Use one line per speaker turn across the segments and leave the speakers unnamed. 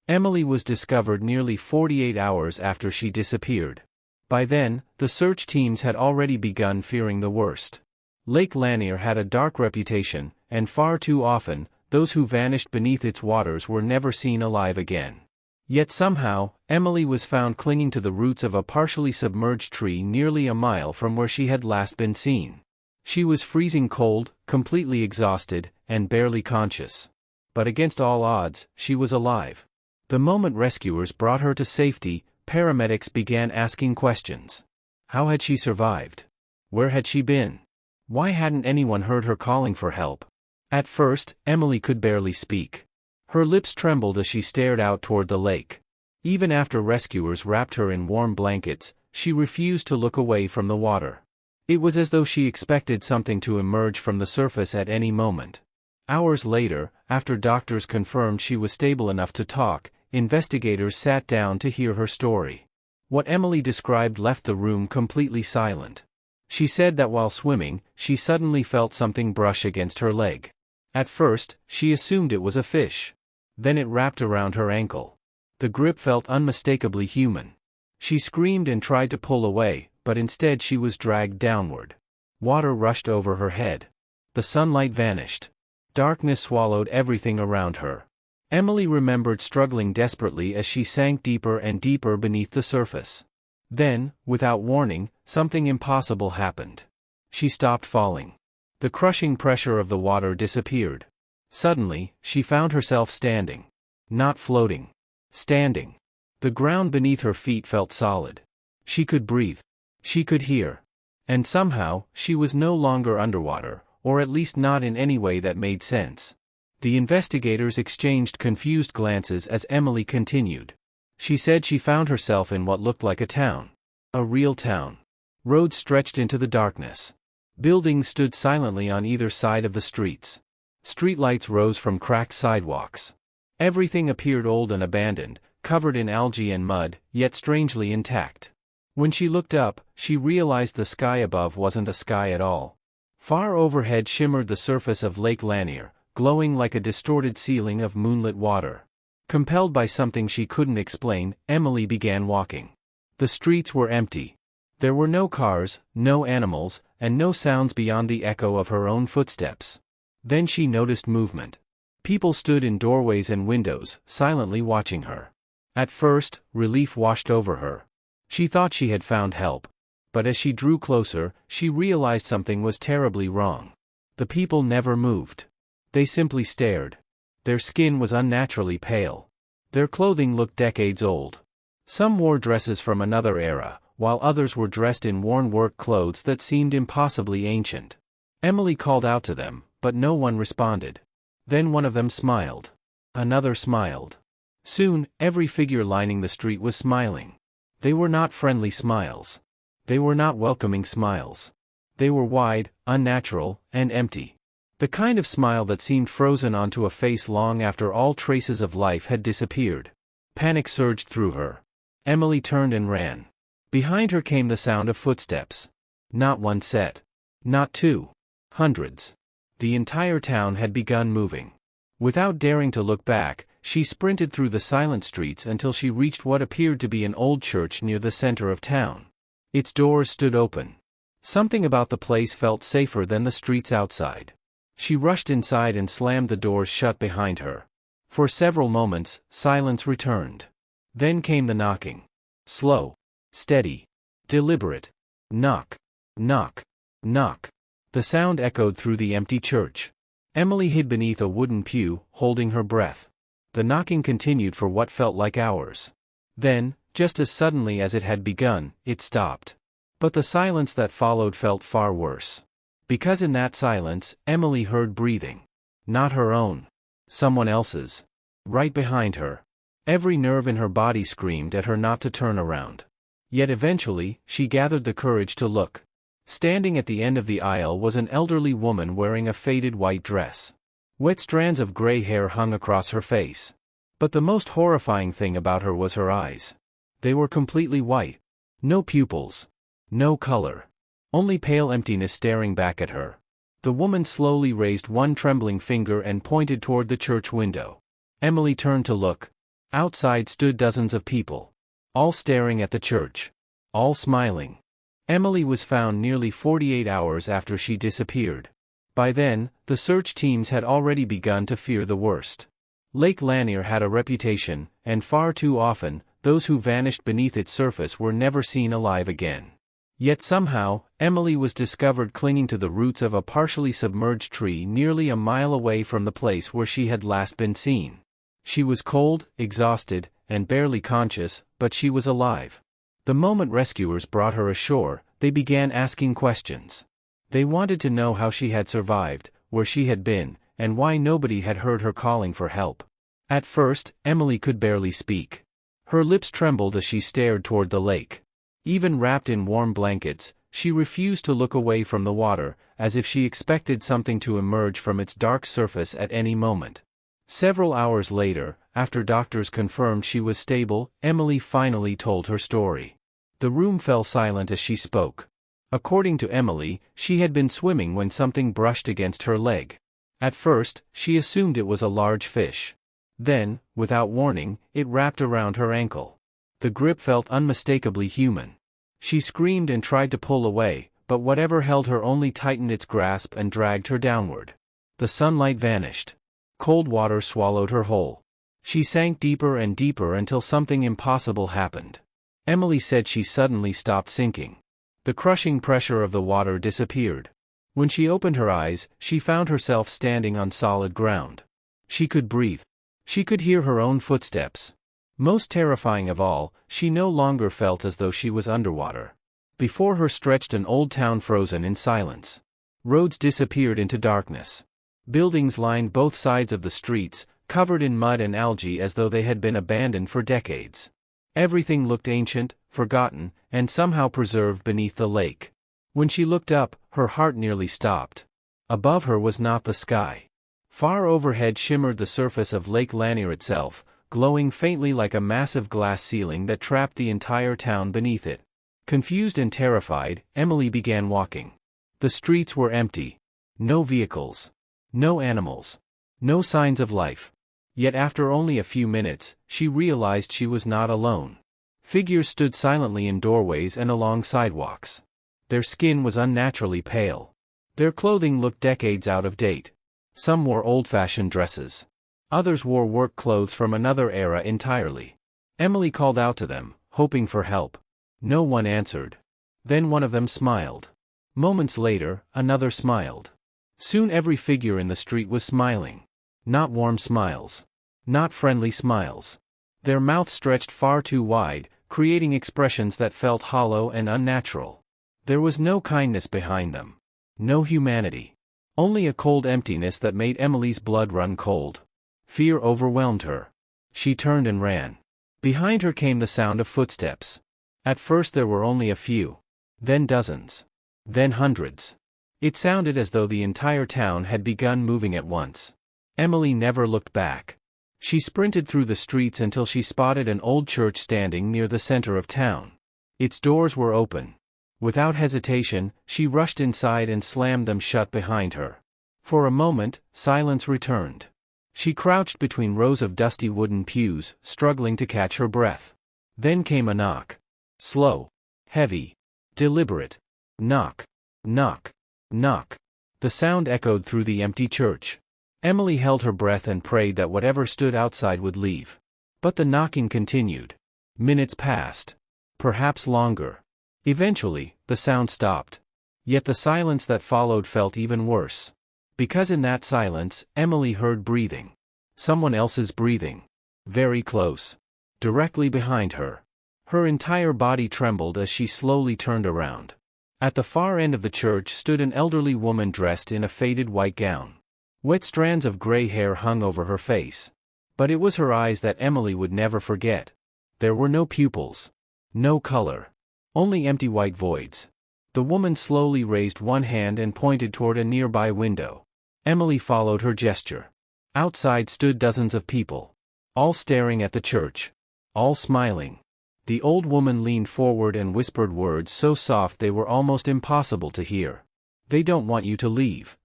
Emily was discovered nearly 48 hours after she disappeared. By then, the search teams had already begun fearing the worst. Lake Lanier had a dark reputation, and far too often, those who vanished beneath its waters were never seen alive again. Yet somehow, Emily was found clinging to the roots of a partially submerged tree nearly a mile from where she had last been seen. She was freezing cold, completely exhausted, and barely conscious. But against all odds, she was alive. The moment rescuers brought her to safety, paramedics began asking questions. How had she survived? Where had she been? Why hadn't anyone heard her calling for help? At first, Emily could barely speak. Her lips trembled as she stared out toward the lake. Even after rescuers wrapped her in warm blankets, she refused to look away from the water. It was as though she expected something to emerge from the surface at any moment. Hours later, after doctors confirmed she was stable enough to talk, investigators sat down to hear her story. What Emily described left the room completely silent. She said that while swimming, she suddenly felt something brush against her leg. At first, she assumed it was a fish. Then it wrapped around her ankle. The grip felt unmistakably human. She screamed and tried to pull away, but instead she was dragged downward. Water rushed over her head. The sunlight vanished. Darkness swallowed everything around her. Emily remembered struggling desperately as she sank deeper and deeper beneath the surface. Then, without warning, something impossible happened. She stopped falling. The crushing pressure of the water disappeared. Suddenly, she found herself standing. Not floating. Standing. The ground beneath her feet felt solid. She could breathe. She could hear. And somehow, she was no longer underwater, or at least not in any way that made sense. The investigators exchanged confused glances as Emily continued. She said she found herself in what looked like a town. A real town. Roads stretched into the darkness. Buildings stood silently on either side of the streets. Streetlights rose from cracked sidewalks. Everything appeared old and abandoned, covered in algae and mud, yet strangely intact. When she looked up, she realized the sky above wasn't a sky at all. Far overhead shimmered the surface of Lake Lanier, glowing like a distorted ceiling of moonlit water. Compelled by something she couldn't explain, Emily began walking. The streets were empty. There were no cars, no animals, and no sounds beyond the echo of her own footsteps. Then she noticed movement. People stood in doorways and windows, silently watching her. At first, relief washed over her. She thought she had found help. But as she drew closer, she realized something was terribly wrong. The people never moved. They simply stared. Their skin was unnaturally pale. Their clothing looked decades old. Some wore dresses from another era, while others were dressed in worn work clothes that seemed impossibly ancient. Emily called out to them, but no one responded. Then one of them smiled. Another smiled. Soon, every figure lining the street was smiling. They were not friendly smiles. They were not welcoming smiles. They were wide, unnatural, and empty. The kind of smile that seemed frozen onto a face long after all traces of life had disappeared. Panic surged through her. Emily turned and ran. Behind her came the sound of footsteps. Not one set. Not two. Hundreds. The entire town had begun moving. Without daring to look back, she sprinted through the silent streets until she reached what appeared to be an old church near the center of town. Its doors stood open. Something about the place felt safer than the streets outside. She rushed inside and slammed the doors shut behind her. For several moments, silence returned. Then came the knocking. Slow. Steady. Deliberate. Knock. Knock. Knock. The sound echoed through the empty church. Emily hid beneath a wooden pew, holding her breath. The knocking continued for what felt like hours. Then, just as suddenly as it had begun, it stopped. But the silence that followed felt far worse. Because in that silence, Emily heard breathing. Not her own. Someone else's. Right behind her. Every nerve in her body screamed at her not to turn around. Yet eventually, she gathered the courage to look. Standing at the end of the aisle was an elderly woman wearing a faded white dress. Wet strands of gray hair hung across her face. But the most horrifying thing about her was her eyes. They were completely white. No pupils. No color. Only pale emptiness staring back at her. The woman slowly raised one trembling finger and pointed toward the church window. Emily turned to look. Outside stood dozens of people, all staring at the church, all smiling. Emily was found nearly 48 hours after she disappeared. By then, the search teams had already begun to fear the worst. Lake Lanier had a reputation, and far too often, those who vanished beneath its surface were never seen alive again. Yet somehow, Emily was discovered clinging to the roots of a partially submerged tree nearly a mile away from the place where she had last been seen. She was cold, exhausted, and barely conscious, but she was alive. The moment rescuers brought her ashore, they began asking questions. They wanted to know how she had survived, where she had been, and why nobody had heard her calling for help. At first, Emily could barely speak. Her lips trembled as she stared toward the lake. Even wrapped in warm blankets, she refused to look away from the water, as if she expected something to emerge from its dark surface at any moment. Several hours later, after doctors confirmed she was stable, Emily finally told her story. The room fell silent as she spoke. According to Emily, she had been swimming when something brushed against her leg. At first, she assumed it was a large fish. Then, without warning, it wrapped around her ankle. The grip felt unmistakably human. She screamed and tried to pull away, but whatever held her only tightened its grasp and dragged her downward. The sunlight vanished. Cold water swallowed her whole. She sank deeper and deeper until something impossible happened. Emily said she suddenly stopped sinking. The crushing pressure of the water disappeared. When she opened her eyes, she found herself standing on solid ground. She could breathe. She could hear her own footsteps. Most terrifying of all, she no longer felt as though she was underwater. Before her stretched an old town frozen in silence. Roads disappeared into darkness. Buildings lined both sides of the streets, covered in mud and algae as though they had been abandoned for decades. Everything looked ancient, forgotten, and somehow preserved beneath the lake. When she looked up, her heart nearly stopped. Above her was not the sky. Far overhead shimmered the surface of Lake Lanier itself, glowing faintly like a massive glass ceiling that trapped the entire town beneath it. Confused and terrified, Emily began walking. The streets were empty. No vehicles. No animals. No signs of life. Yet after only a few minutes, she realized she was not alone. Figures stood silently in doorways and along sidewalks. Their skin was unnaturally pale. Their clothing looked decades out of date. Some wore old-fashioned dresses. Others wore work clothes from another era entirely. Emily called out to them, hoping for help. No one answered. Then one of them smiled. Moments later, another smiled. Soon every figure in the street was smiling. Not warm smiles. Not friendly smiles. Their mouths stretched far too wide, creating expressions that felt hollow and unnatural. There was no kindness behind them. No humanity. Only a cold emptiness that made Emily's blood run cold. Fear overwhelmed her. She turned and ran. Behind her came the sound of footsteps. At first there were only a few. Then dozens. Then hundreds. It sounded as though the entire town had begun moving at once. Emily never looked back. She sprinted through the streets until she spotted an old church standing near the center of town. Its doors were open. Without hesitation, she rushed inside and slammed them shut behind her. For a moment, silence returned. She crouched between rows of dusty wooden pews, struggling to catch her breath. Then came a knock. Slow. Heavy. Deliberate. Knock. Knock. Knock. The sound echoed through the empty church. Emily held her breath and prayed that whatever stood outside would leave. But the knocking continued. Minutes passed. Perhaps longer. Eventually, the sound stopped. Yet the silence that followed felt even worse. Because in that silence, Emily heard breathing. Someone else's breathing. Very close. Directly behind her. Her entire body trembled as she slowly turned around. At the far end of the church stood an elderly woman dressed in a faded white gown. Wet strands of gray hair hung over her face. But it was her eyes that Emily would never forget. There were no pupils. No color. Only empty white voids. The woman slowly raised one hand and pointed toward a nearby window. Emily followed her gesture. Outside stood dozens of people. All staring at the church. All smiling. The old woman leaned forward and whispered words so soft they were almost impossible to hear. "They don't want you to leave."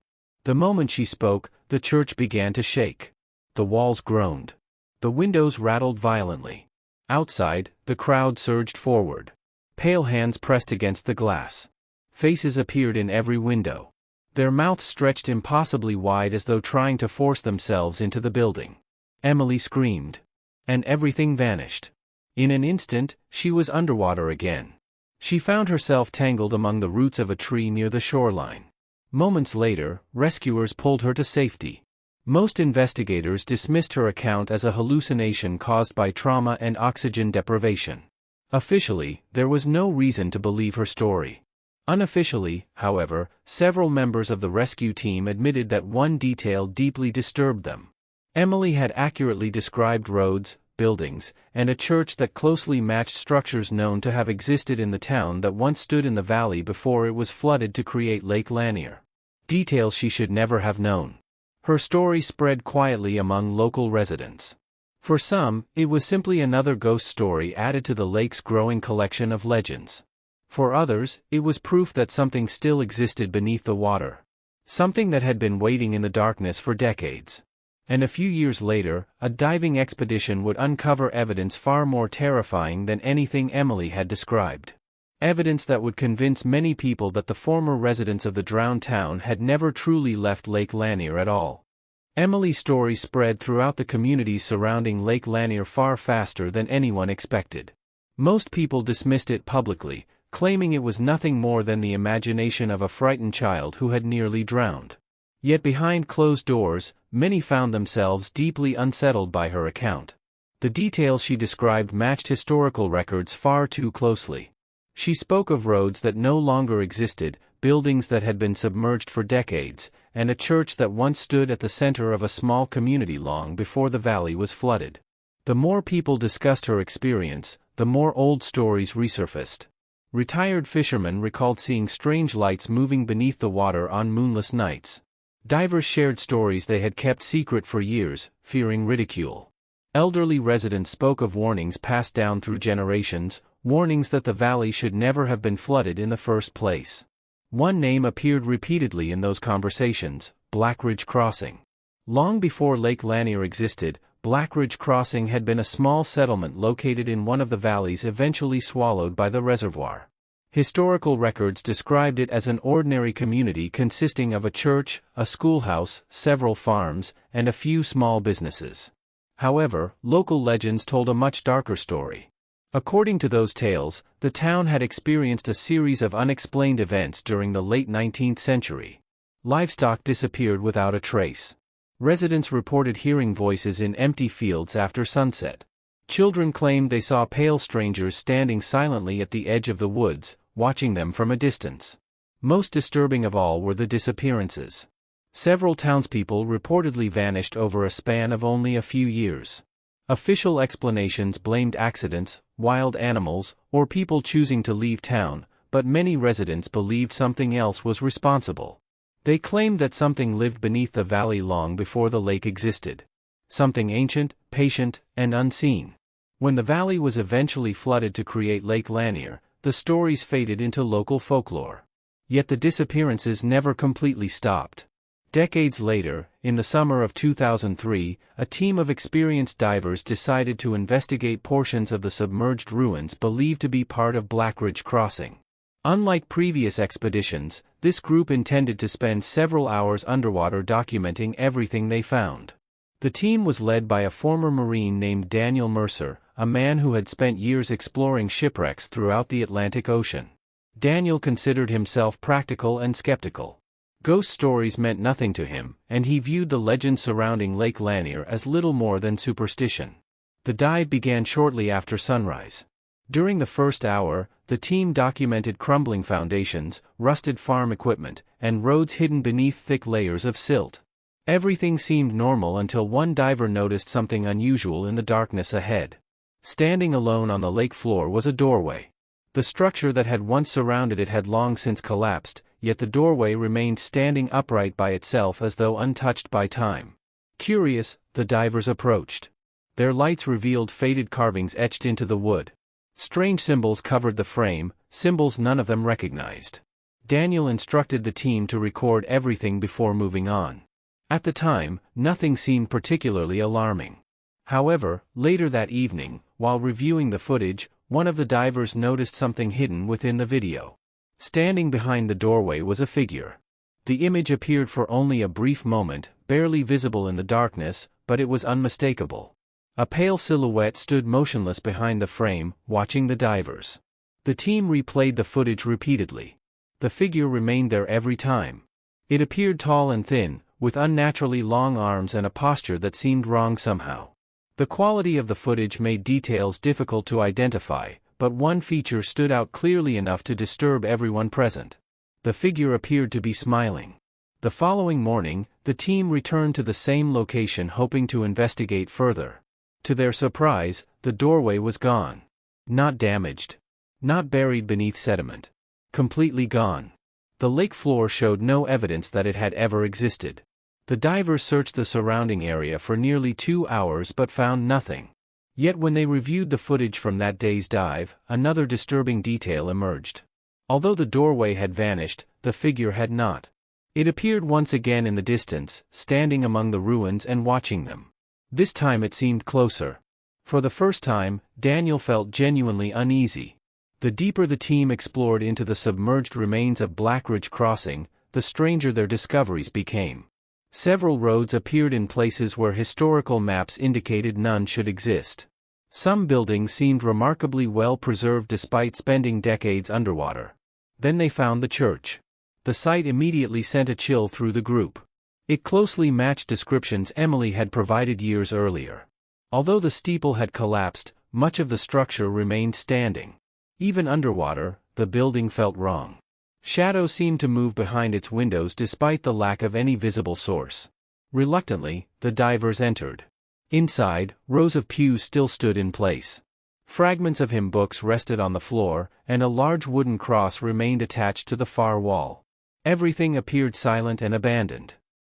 The moment she spoke, the church began to shake. The walls groaned. The windows rattled violently. Outside, the crowd surged forward. Pale hands pressed against the glass. Faces appeared in every window. Their mouths stretched impossibly wide as though trying to force themselves into the building. Emily screamed. And everything vanished. In an instant, she was underwater again. She found herself tangled among the roots of a tree near the shoreline. Moments later, rescuers pulled her to safety. Most investigators dismissed her account as a hallucination caused by trauma and oxygen deprivation. Officially, there was no reason to believe her story. Unofficially, however, several members of the rescue team admitted that one detail deeply disturbed them. Emily had accurately described roads, buildings, and a church that closely matched structures known to have existed in the town that once stood in the valley before it was flooded to create Lake Lanier. Details she should never have known. Her story spread quietly among local residents. For some, it was simply another ghost story added to the lake's growing collection of legends. For others, it was proof that something still existed beneath the water. Something that had been waiting in the darkness for decades. And a few years later, a diving expedition would uncover evidence far more terrifying than anything Emily had described. Evidence that would convince many people that the former residents of the drowned town had never truly left Lake Lanier at all. Emily's story spread throughout the communities surrounding Lake Lanier far faster than anyone expected. Most people dismissed it publicly, claiming it was nothing more than the imagination of a frightened child who had nearly drowned. Yet behind closed doors, many found themselves deeply unsettled by her account. The details she described matched historical records far too closely. She spoke of roads that no longer existed, buildings that had been submerged for decades, and a church that once stood at the center of a small community long before the valley was flooded. The more people discussed her experience, the more old stories resurfaced. Retired fishermen recalled seeing strange lights moving beneath the water on moonless nights. Divers shared stories they had kept secret for years, fearing ridicule. Elderly residents spoke of warnings passed down through generations, warnings that the valley should never have been flooded in the first place. One name appeared repeatedly in those conversations: Blackridge Crossing. Long before Lake Lanier existed, Blackridge Crossing had been a small settlement located in one of the valleys eventually swallowed by the reservoir. Historical records described it as an ordinary community consisting of a church, a schoolhouse, several farms, and a few small businesses. However, local legends told a much darker story. According to those tales, the town had experienced a series of unexplained events during the late 19th century. Livestock disappeared without a trace. Residents reported hearing voices in empty fields after sunset. Children claimed they saw pale strangers standing silently at the edge of the woods, watching them from a distance. Most disturbing of all were the disappearances. Several townspeople reportedly vanished over a span of only a few years. Official explanations blamed accidents, wild animals, or people choosing to leave town, but many residents believed something else was responsible. They claimed that something lived beneath the valley long before the lake existed. Something ancient, patient, and unseen. When the valley was eventually flooded to create Lake Lanier, the stories faded into local folklore. Yet the disappearances never completely stopped. Decades later, in the summer of 2003, a team of experienced divers decided to investigate portions of the submerged ruins believed to be part of Blackridge Crossing. Unlike previous expeditions, this group intended to spend several hours underwater documenting everything they found. The team was led by a former Marine named Daniel Mercer, a man who had spent years exploring shipwrecks throughout the Atlantic Ocean. Daniel considered himself practical and skeptical. Ghost stories meant nothing to him, and he viewed the legends surrounding Lake Lanier as little more than superstition. The dive began shortly after sunrise. During the first hour, the team documented crumbling foundations, rusted farm equipment, and roads hidden beneath thick layers of silt. Everything seemed normal until one diver noticed something unusual in the darkness ahead. Standing alone on the lake floor was a doorway. The structure that had once surrounded it had long since collapsed, yet the doorway remained standing upright by itself as though untouched by time. Curious, the divers approached. Their lights revealed faded carvings etched into the wood. Strange symbols covered the frame, symbols none of them recognized. Daniel instructed the team to record everything before moving on. At the time, nothing seemed particularly alarming. However, later that evening, while reviewing the footage, one of the divers noticed something hidden within the video. Standing behind the doorway was a figure. The image appeared for only a brief moment, barely visible in the darkness, but it was unmistakable. A pale silhouette stood motionless behind the frame, watching the divers. The team replayed the footage repeatedly. The figure remained there every time. It appeared tall and thin, with unnaturally long arms and a posture that seemed wrong somehow. The quality of the footage made details difficult to identify, but one feature stood out clearly enough to disturb everyone present. The figure appeared to be smiling. The following morning, the team returned to the same location hoping to investigate further. To their surprise, the doorway was gone. Not damaged. Not buried beneath sediment. Completely gone. The lake floor showed no evidence that it had ever existed. The divers searched the surrounding area for nearly 2 hours but found nothing. Yet when they reviewed the footage from that day's dive, another disturbing detail emerged. Although the doorway had vanished, the figure had not. It appeared once again in the distance, standing among the ruins and watching them. This time it seemed closer. For the first time, Daniel felt genuinely uneasy. The deeper the team explored into the submerged remains of Blackridge Crossing, the stranger their discoveries became. Several roads appeared in places where historical maps indicated none should exist. Some buildings seemed remarkably well preserved despite spending decades underwater. Then they found the church. The sight immediately sent a chill through the group. It closely matched descriptions Emily had provided years earlier. Although the steeple had collapsed, much of the structure remained standing. Even underwater, the building felt wrong. Shadows seemed to move behind its windows despite the lack of any visible source. Reluctantly, the divers entered. Inside, rows of pews still stood in place. Fragments of hymn books rested on the floor, and a large wooden cross remained attached to the far wall. Everything appeared silent and abandoned.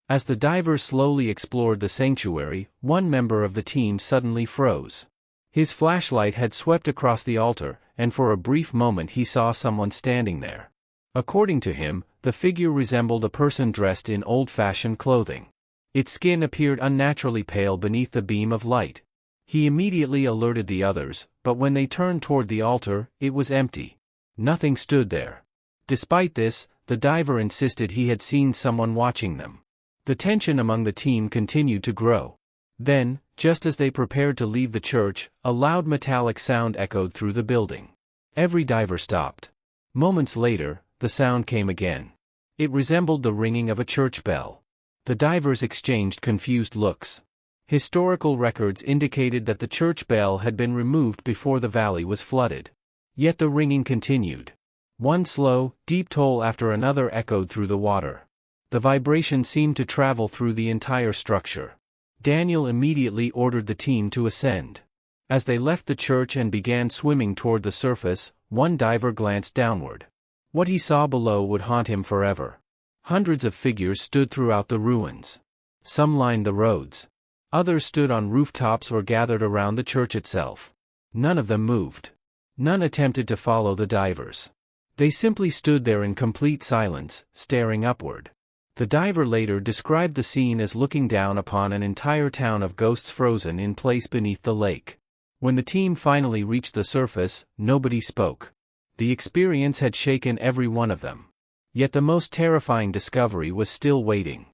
As the divers slowly explored the sanctuary, one member of the team suddenly froze. His flashlight had swept across the altar, and for a brief moment he saw someone standing there. According to him, the figure resembled a person dressed in old-fashioned clothing. Its skin appeared unnaturally pale beneath the beam of light. He immediately alerted the others, but when they turned toward the altar, it was empty. Nothing stood there. Despite this, the diver insisted he had seen someone watching them. The tension among the team continued to grow. Then, just as they prepared to leave the church, a loud metallic sound echoed through the building. Every diver stopped. Moments later, the sound came again. It resembled the ringing of a church bell. The divers exchanged confused looks. Historical records indicated that the church bell had been removed before the valley was flooded. Yet the ringing continued. One slow, deep toll after another echoed through the water. The vibration seemed to travel through the entire structure. Daniel immediately ordered the team to ascend. As they left the church and began swimming toward the surface, one diver glanced downward. What he saw below would haunt him forever. Hundreds of figures stood throughout the ruins. Some lined the roads. Others stood on rooftops or gathered around the church itself. None of them moved. None attempted to follow the divers. They simply stood there in complete silence, staring upward. The diver later described the scene as looking down upon an entire town of ghosts frozen in place beneath the lake. When the team finally reached the surface, nobody spoke. The experience had shaken every one of them. Yet the most terrifying discovery was still waiting.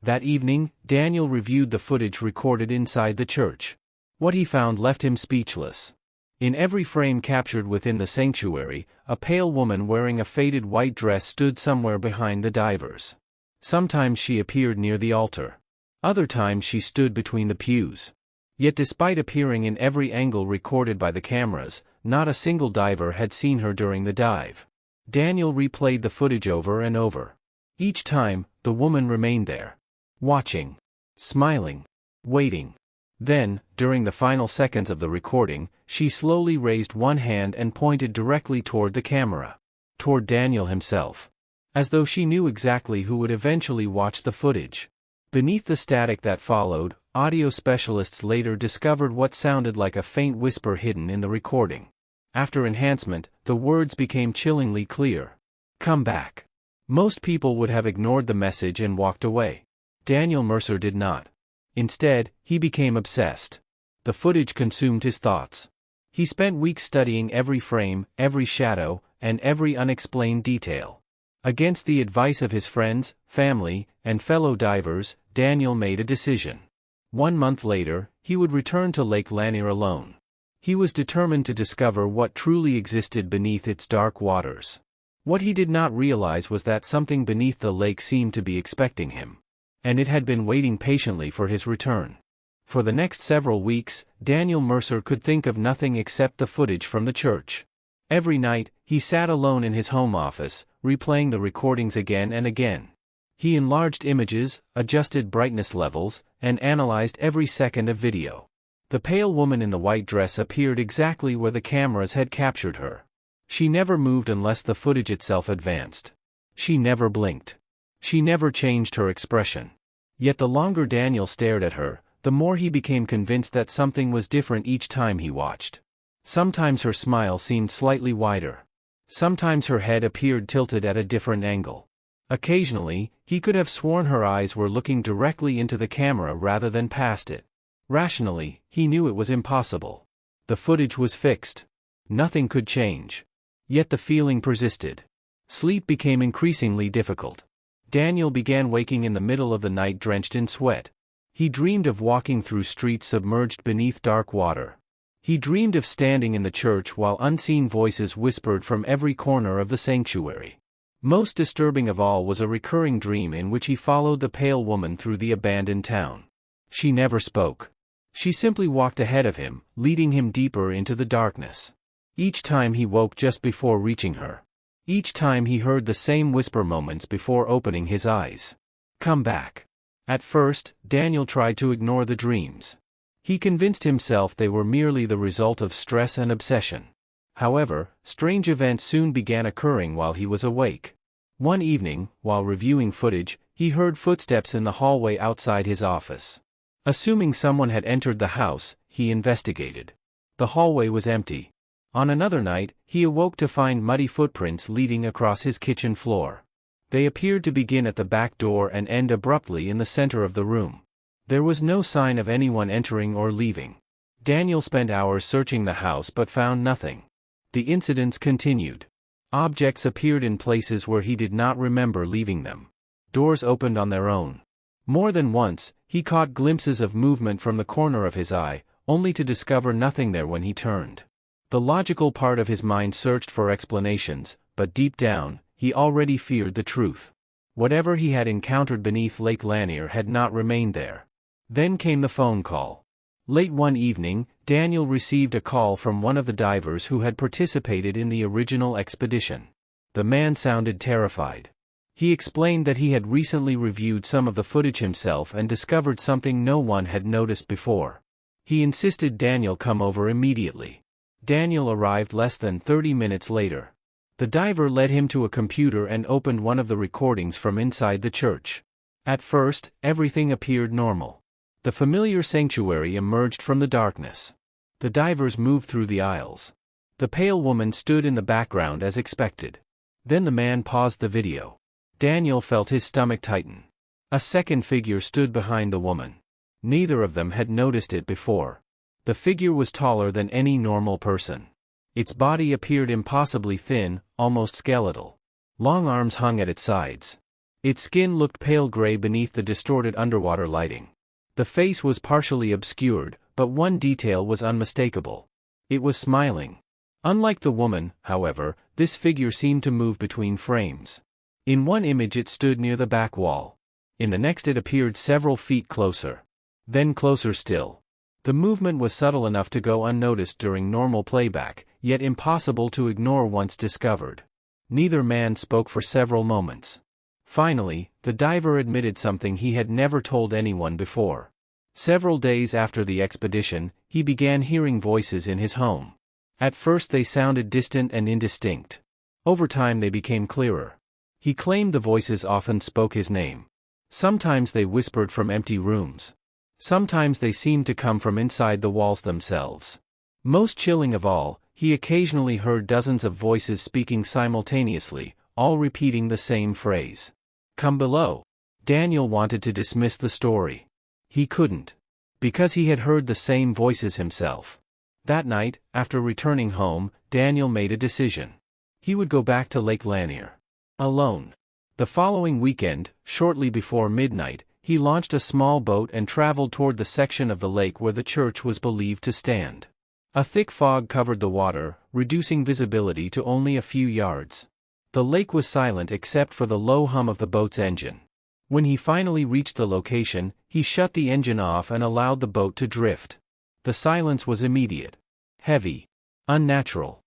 That evening, Daniel reviewed the footage recorded inside the church. What he found left him speechless. In every frame captured within the sanctuary, a pale woman wearing a faded white dress stood somewhere behind the divers. Sometimes she appeared near the altar. Other times she stood between the pews. Yet despite appearing in every angle recorded by the cameras, not a single diver had seen her during the dive. Daniel replayed the footage over and over. Each time, the woman remained there. Watching. Smiling. Waiting. Then, during the final seconds of the recording, she slowly raised one hand and pointed directly toward the camera. Toward Daniel himself. As though she knew exactly who would eventually watch the footage. Beneath the static that followed, audio specialists later discovered what sounded like a faint whisper hidden in the recording. After enhancement, the words became chillingly clear. "Come back." Most people would have ignored the message and walked away. Daniel Mercer did not. Instead, he became obsessed. The footage consumed his thoughts. He spent weeks studying every frame, every shadow, and every unexplained detail. Against the advice of his friends, family, and fellow divers, Daniel made a decision. 1 month later, he would return to Lake Lanier alone. He was determined to discover what truly existed beneath its dark waters. What he did not realize was that something beneath the lake seemed to be expecting him. And it had been waiting patiently for his return. For the next several weeks, Daniel Mercer could think of nothing except the footage from the church. Every night, he sat alone in his home office, replaying the recordings again and again. He enlarged images, adjusted brightness levels, and analyzed every second of video. The pale woman in the white dress appeared exactly where the cameras had captured her. She never moved unless the footage itself advanced. She never blinked. She never changed her expression. Yet the longer Daniel stared at her, the more he became convinced that something was different each time he watched. Sometimes her smile seemed slightly wider. Sometimes her head appeared tilted at a different angle. Occasionally, he could have sworn her eyes were looking directly into the camera rather than past it. Rationally, he knew it was impossible. The footage was fixed. Nothing could change. Yet the feeling persisted. Sleep became increasingly difficult. Daniel began waking in the middle of the night drenched in sweat. He dreamed of walking through streets submerged beneath dark water. He dreamed of standing in the church while unseen voices whispered from every corner of the sanctuary. Most disturbing of all was a recurring dream in which he followed the pale woman through the abandoned town. She never spoke. She simply walked ahead of him, leading him deeper into the darkness. Each time he woke just before reaching her. Each time he heard the same whisper moments before opening his eyes. Come back. At first, Daniel tried to ignore the dreams. He convinced himself they were merely the result of stress and obsession. However, strange events soon began occurring while he was awake. One evening, while reviewing footage, he heard footsteps in the hallway outside his office. Assuming someone had entered the house, he investigated. The hallway was empty. On another night, he awoke to find muddy footprints leading across his kitchen floor. They appeared to begin at the back door and end abruptly in the center of the room. There was no sign of anyone entering or leaving. Daniel spent hours searching the house but found nothing. The incidents continued. Objects appeared in places where he did not remember leaving them. Doors opened on their own. More than once, he caught glimpses of movement from the corner of his eye, only to discover nothing there when he turned. The logical part of his mind searched for explanations, but deep down, he already feared the truth. Whatever he had encountered beneath Lake Lanier had not remained there. Then came the phone call. Late one evening, Daniel received a call from one of the divers who had participated in the original expedition. The man sounded terrified. He explained that he had recently reviewed some of the footage himself and discovered something no one had noticed before. He insisted Daniel come over immediately. Daniel arrived less than 30 minutes later. The diver led him to a computer and opened one of the recordings from inside the church. At first, everything appeared normal. The familiar sanctuary emerged from the darkness. The divers moved through the aisles. The pale woman stood in the background as expected. Then the man paused the video. Daniel felt his stomach tighten. A second figure stood behind the woman. Neither of them had noticed it before. The figure was taller than any normal person. Its body appeared impossibly thin, almost skeletal. Long arms hung at its sides. Its skin looked pale gray beneath the distorted underwater lighting. The face was partially obscured, but one detail was unmistakable. It was smiling. Unlike the woman, however, this figure seemed to move between frames. In one image it stood near the back wall. In the next it appeared several feet closer. Then closer still. The movement was subtle enough to go unnoticed during normal playback, yet impossible to ignore once discovered. Neither man spoke for several moments. Finally, the diver admitted something he had never told anyone before. Several days after the expedition, he began hearing voices in his home. At first they sounded distant and indistinct. Over time they became clearer. He claimed the voices often spoke his name. Sometimes they whispered from empty rooms. Sometimes they seemed to come from inside the walls themselves. Most chilling of all, he occasionally heard dozens of voices speaking simultaneously, all repeating the same phrase. "Come below." Daniel wanted to dismiss the story. He couldn't. Because he had heard the same voices himself. That night, after returning home, Daniel made a decision. He would go back to Lake Lanier. Alone. The following weekend, shortly before midnight, he launched a small boat and traveled toward the section of the lake where the church was believed to stand. A thick fog covered the water, reducing visibility to only a few yards. The lake was silent except for the low hum of the boat's engine. When he finally reached the location, he shut the engine off and allowed the boat to drift. The silence was immediate. Heavy. Unnatural.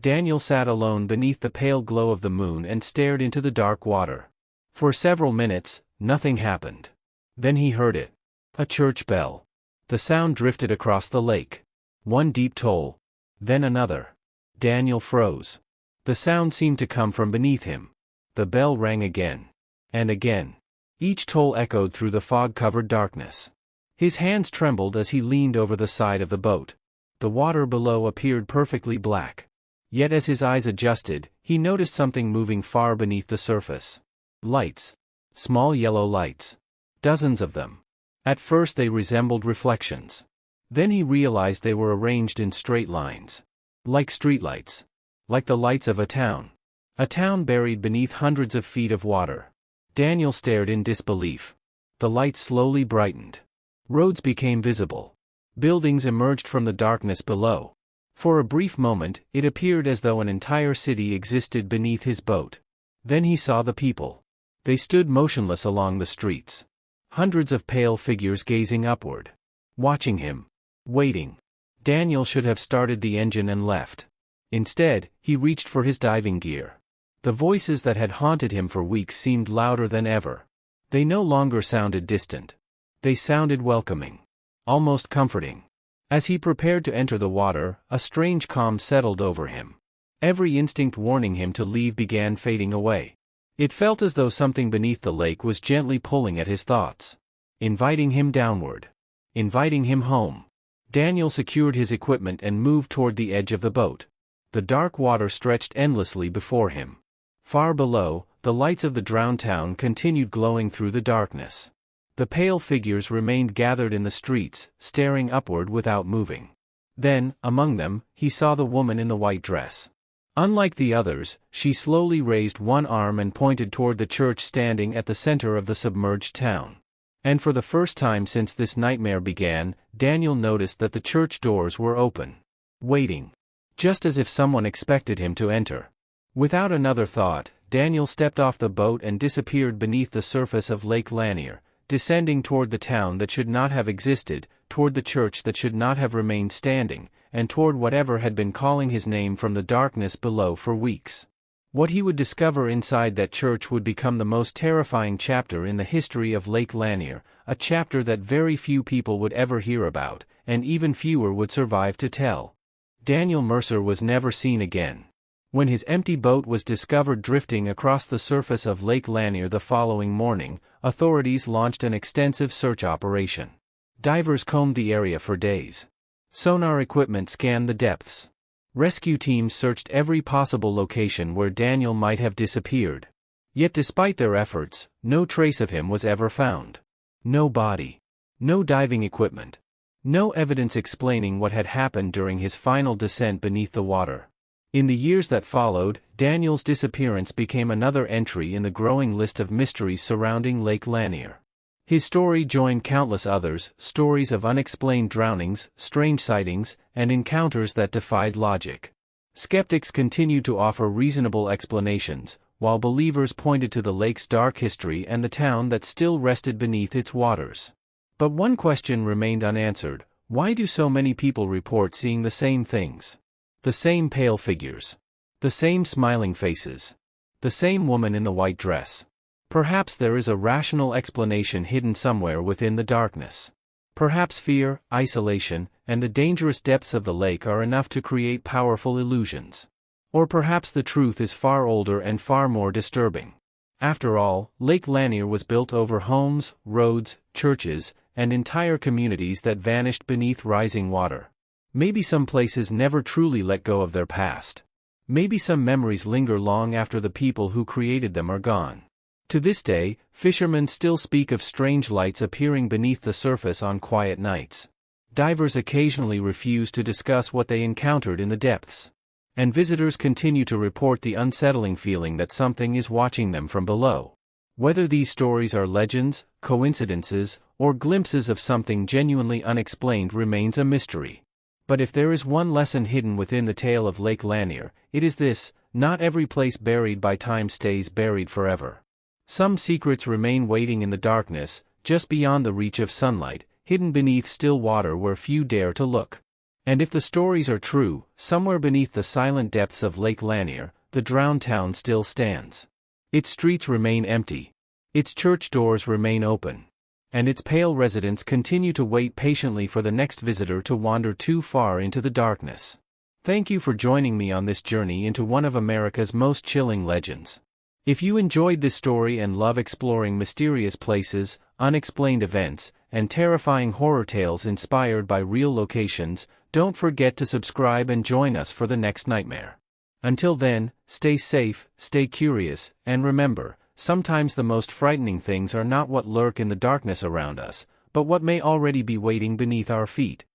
Daniel sat alone beneath the pale glow of the moon and stared into the dark water. For several minutes, nothing happened. Then he heard it. A church bell. The sound drifted across the lake. One deep toll. Then another. Daniel froze. The sound seemed to come from beneath him. The bell rang again. And again. Each toll echoed through the fog-covered darkness. His hands trembled as he leaned over the side of the boat. The water below appeared perfectly black. Yet as his eyes adjusted, he noticed something moving far beneath the surface. Lights. Small yellow lights. Dozens of them. At first they resembled reflections. Then he realized they were arranged in straight lines. Like streetlights. Like the lights of a town. A town buried beneath hundreds of feet of water. Daniel stared in disbelief. The lights slowly brightened. Roads became visible. Buildings emerged from the darkness below. For a brief moment, it appeared as though an entire city existed beneath his boat. Then he saw the people. They stood motionless along the streets. Hundreds of pale figures gazing upward. Watching him. Waiting. Daniel should have started the engine and left. Instead, he reached for his diving gear. The voices that had haunted him for weeks seemed louder than ever. They no longer sounded distant. They sounded welcoming. Almost comforting. As he prepared to enter the water, a strange calm settled over him. Every instinct warning him to leave began fading away. It felt as though something beneath the lake was gently pulling at his thoughts. Inviting him downward. Inviting him home. Daniel secured his equipment and moved toward the edge of the boat. The dark water stretched endlessly before him. Far below, the lights of the drowned town continued glowing through the darkness. The pale figures remained gathered in the streets, staring upward without moving. Then, among them, he saw the woman in the white dress. Unlike the others, she slowly raised one arm and pointed toward the church standing at the center of the submerged town. And for the first time since this nightmare began, Daniel noticed that the church doors were open. Waiting. Just as if someone expected him to enter. Without another thought, Daniel stepped off the boat and disappeared beneath the surface of Lake Lanier, descending toward the town that should not have existed, toward the church that should not have remained standing, and toward whatever had been calling his name from the darkness below for weeks. What he would discover inside that church would become the most terrifying chapter in the history of Lake Lanier, a chapter that very few people would ever hear about, and even fewer would survive to tell. Daniel Mercer was never seen again. When his empty boat was discovered drifting across the surface of Lake Lanier the following morning, authorities launched an extensive search operation. Divers combed the area for days. Sonar equipment scanned the depths. Rescue teams searched every possible location where Daniel might have disappeared. Yet despite their efforts, no trace of him was ever found. No body. No diving equipment. No evidence explaining what had happened during his final descent beneath the water. In the years that followed, Daniel's disappearance became another entry in the growing list of mysteries surrounding Lake Lanier. His story joined countless others, stories of unexplained drownings, strange sightings, and encounters that defied logic. Skeptics continued to offer reasonable explanations, while believers pointed to the lake's dark history and the town that still rested beneath its waters. But one question remained unanswered: why do so many people report seeing the same things? The same pale figures. The same smiling faces. The same woman in the white dress. Perhaps there is a rational explanation hidden somewhere within the darkness. Perhaps fear, isolation, and the dangerous depths of the lake are enough to create powerful illusions. Or perhaps the truth is far older and far more disturbing. After all, Lake Lanier was built over homes, roads, churches, and entire communities that vanished beneath rising water. Maybe some places never truly let go of their past. Maybe some memories linger long after the people who created them are gone. To this day, fishermen still speak of strange lights appearing beneath the surface on quiet nights. Divers occasionally refuse to discuss what they encountered in the depths. And visitors continue to report the unsettling feeling that something is watching them from below. Whether these stories are legends, coincidences, or glimpses of something genuinely unexplained remains a mystery. But if there is one lesson hidden within the tale of Lake Lanier, it is this: not every place buried by time stays buried forever. Some secrets remain waiting in the darkness, just beyond the reach of sunlight, hidden beneath still water where few dare to look. And if the stories are true, somewhere beneath the silent depths of Lake Lanier, the drowned town still stands. Its streets remain empty. Its church doors remain open. And its pale residents continue to wait patiently for the next visitor to wander too far into the darkness. Thank you for joining me on this journey into one of America's most chilling legends. If you enjoyed this story and love exploring mysterious places, unexplained events, and terrifying horror tales inspired by real locations, don't forget to subscribe and join us for the next nightmare. Until then, stay safe, stay curious, and remember, sometimes the most frightening things are not what lurk in the darkness around us, but what may already be waiting beneath our feet.